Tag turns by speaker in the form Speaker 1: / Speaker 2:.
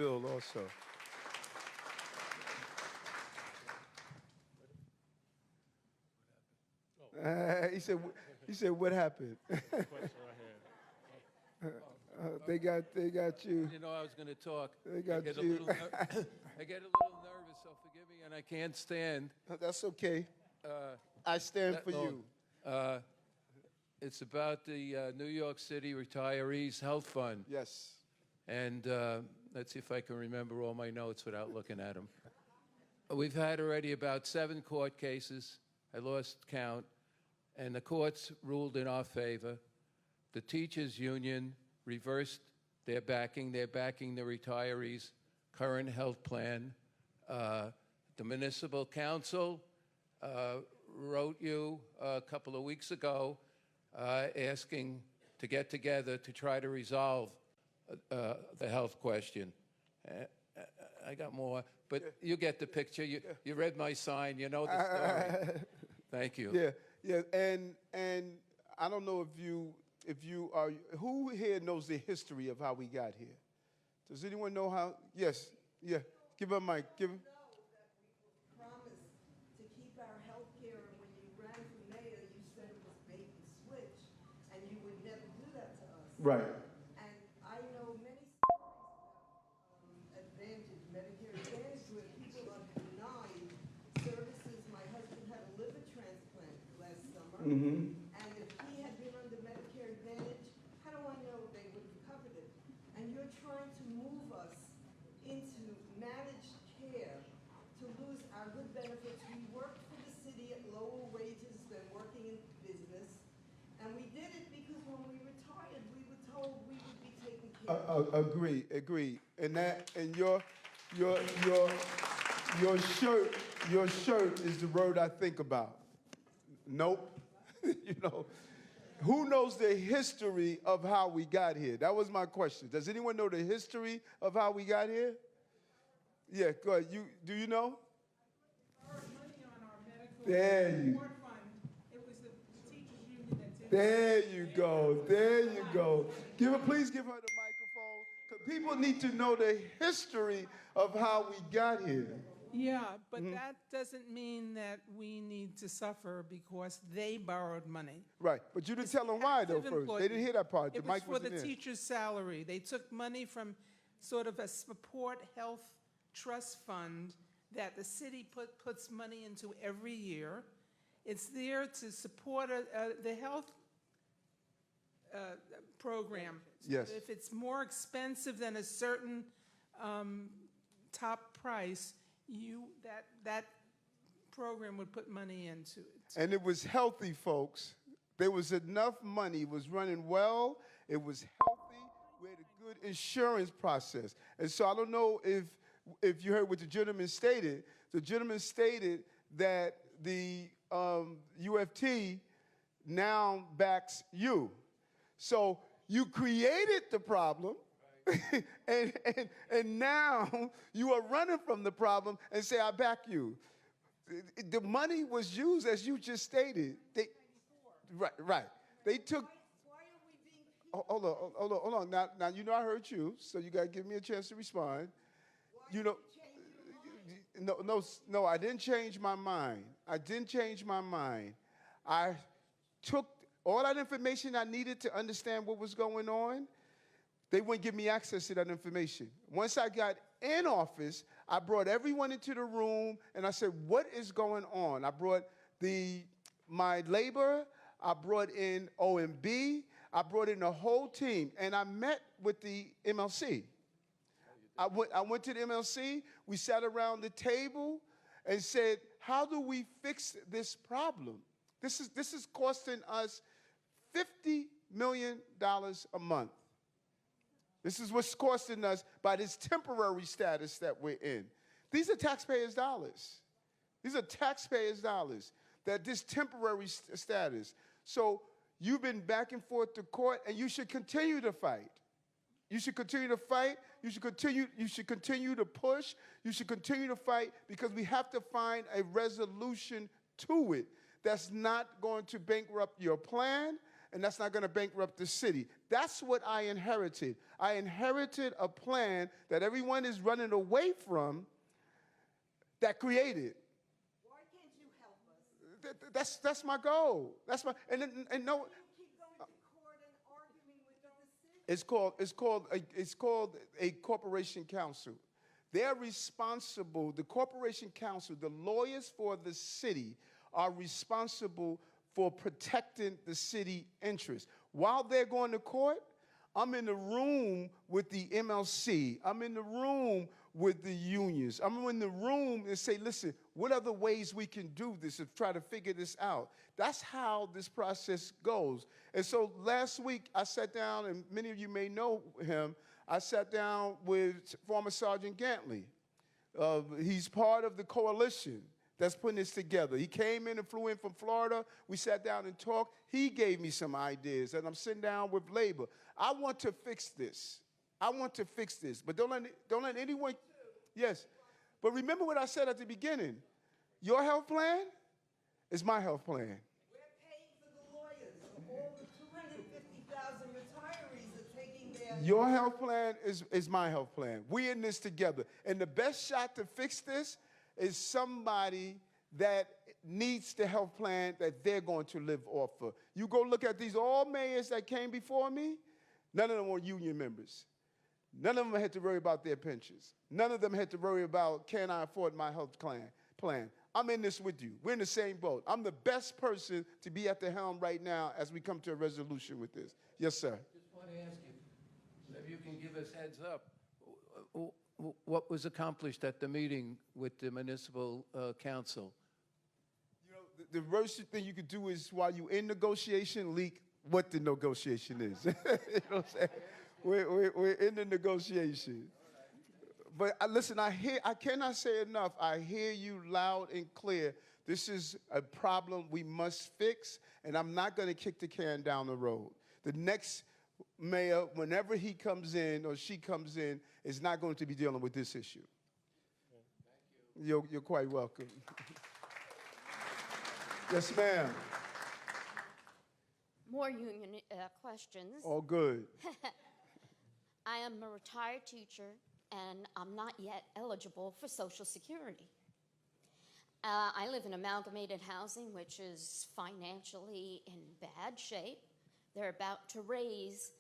Speaker 1: Bill also. He said, what happened? They got you.
Speaker 2: You know, I was going to talk.
Speaker 1: They got
Speaker 2: I get
Speaker 1: you.
Speaker 2: I get a little nervous, so forgive me, and I can't stand
Speaker 1: That's okay. I stand
Speaker 2: that
Speaker 1: for
Speaker 2: long.
Speaker 1: you.
Speaker 2: It's about the New York City Retirees Health Fund.
Speaker 1: Yes.
Speaker 2: And let's see if I can remember all my notes without looking at them. We've had already about 7 court cases. I lost count. And the courts ruled in our favor. The teachers' union reversed their backing. They're backing the retirees' current health plan. The municipal council wrote you a couple of weeks ago asking to get together to try to resolve the health question. I got more, but you get the picture. You read my sign. You know the story. Thank you.
Speaker 1: Yeah, and I don't know if you are, who here knows the history of how we got here? Does anyone know how? Yes, yeah. Give her a mic. Give her.
Speaker 3: Promised to keep our health care, and when you ran for mayor, you said it was bait and switch, and you would never do that to us.
Speaker 1: Right.
Speaker 3: And I know many stories about Advantage, Medicare Advantage, where people are denied services. My husband had a liver transplant last summer, and if he had been under Medicare Advantage, how do I know they would have covered it? And you're trying to move us into managed care to lose our good benefits. We worked for the city at lower wages than working in business, and we did it because when we retired, we were told we would be taken care of.
Speaker 1: Agree. And your shirt is the word I think about. Nope. You know, who knows the history of how we got here? That was my question. Does anyone know the history of how we got here? Yeah, go ahead. Do you know?
Speaker 4: Borrowed money on our medical
Speaker 1: There you-
Speaker 4: support fund. It was the teachers union that did it.
Speaker 1: There you go. There you go. Please give her the microphone, because people need to know the history of how we got here.
Speaker 4: Yeah, but that doesn't mean that we need to suffer because they borrowed money.
Speaker 1: Right, but you didn't tell them why, though,
Speaker 4: Active
Speaker 1: first. They didn't hear that part. The
Speaker 4: It was
Speaker 1: mic
Speaker 4: for
Speaker 1: wasn't
Speaker 4: the
Speaker 1: in.
Speaker 4: teacher's salary. They took money from sort of a support health trust fund that the city puts money into every year. It's there to support the health program.
Speaker 1: Yes.
Speaker 4: If it's more expensive than a certain top price, that program would put money into it.
Speaker 1: And it was healthy, folks. There was enough money. It was running well. It was healthy. We had a good insurance process. And so I don't know if you heard what the gentleman stated. The gentleman stated that the UFT now backs you. So you created the problem, and now you are running from the problem and say, I back you. The money was used, as you just stated. Right. They took.
Speaker 3: Why are we being
Speaker 1: Hold on. Now, you know I heard you, so you got to give me a chance to respond. You know, no, I didn't change my mind. I took all that information I needed to understand what was going on. They wouldn't give me access to that information. Once I got in office, I brought everyone into the room, and I said, what is going on? I brought my labor, I brought in OMB, I brought in the whole team, and I met with the MLC. I went to the MLC, we sat around the table and said, how do we fix this problem? This is costing us $50 million a month. This is what's costing us by this temporary status that we're in. These are taxpayers' dollars. That this temporary status. So you've been back and forth to court, and you should continue to fight. You should continue to fight. You should continue to push. You should continue to fight, because we have to find a resolution to it that's not going to bankrupt your plan and that's not going to bankrupt the city. That's what I inherited. I inherited a plan that everyone is running away from that created.
Speaker 3: Why can't you help us?
Speaker 1: That's my goal. That's my and no.
Speaker 3: You keep going to court and arguing with the decision.
Speaker 1: It's called a corporation council. They're responsible. The corporation council, the lawyers for the city, are responsible for protecting the city interests. While they're going to court, I'm in the room with the MLC. I'm in the room with the unions. I'm in the room and say, listen, what other ways we can do this and try to figure this out? That's how this process goes. And so last week I sat down, and many of you may know him, I sat down with former Sergeant Gantley. He's part of the coalition that's putting this together. He came in and flew in from Florida. We sat down and talked. He gave me some ideas, and I'm sitting down with labor. I want to fix this. I want to fix this, but don't let anyone, yes. But remember what I said at the beginning. Your health plan is my health plan.
Speaker 3: We're paying for the lawyers. All the 250,000 retirees are taking their...
Speaker 1: Your health plan is my health plan. We're in this together. And the best shot to fix this is somebody that needs the health plan that they're going to live off of. You go look at these all mayors that came before me, none of them were union members. None of them had to worry about their pensions. None of them had to worry about, can I afford my health plan? I'm in this with you. We're in the same boat. I'm the best person to be at the helm right now as we come to a resolution with this. Yes, sir.
Speaker 2: Just want to ask you, maybe you can give us heads up. What was accomplished at the meeting with the municipal council?
Speaker 1: You know, the worst thing you could do is, while you're in negotiation, leak what the negotiation is. You know what I'm saying? We're in the negotiation. But listen, I cannot say enough. I hear you loud and clear. This is a problem we must fix, and I'm not going to kick the can down the road. The next mayor, whenever he comes in or she comes in, is not going to be dealing with this issue. Thank you. You're quite welcome. Yes, ma'am.
Speaker 5: More union questions.
Speaker 1: All good.
Speaker 5: I am a retired teacher, and I'm not yet eligible for Social Security. I live in amalgamated housing, which is financially in bad shape. They're about to raise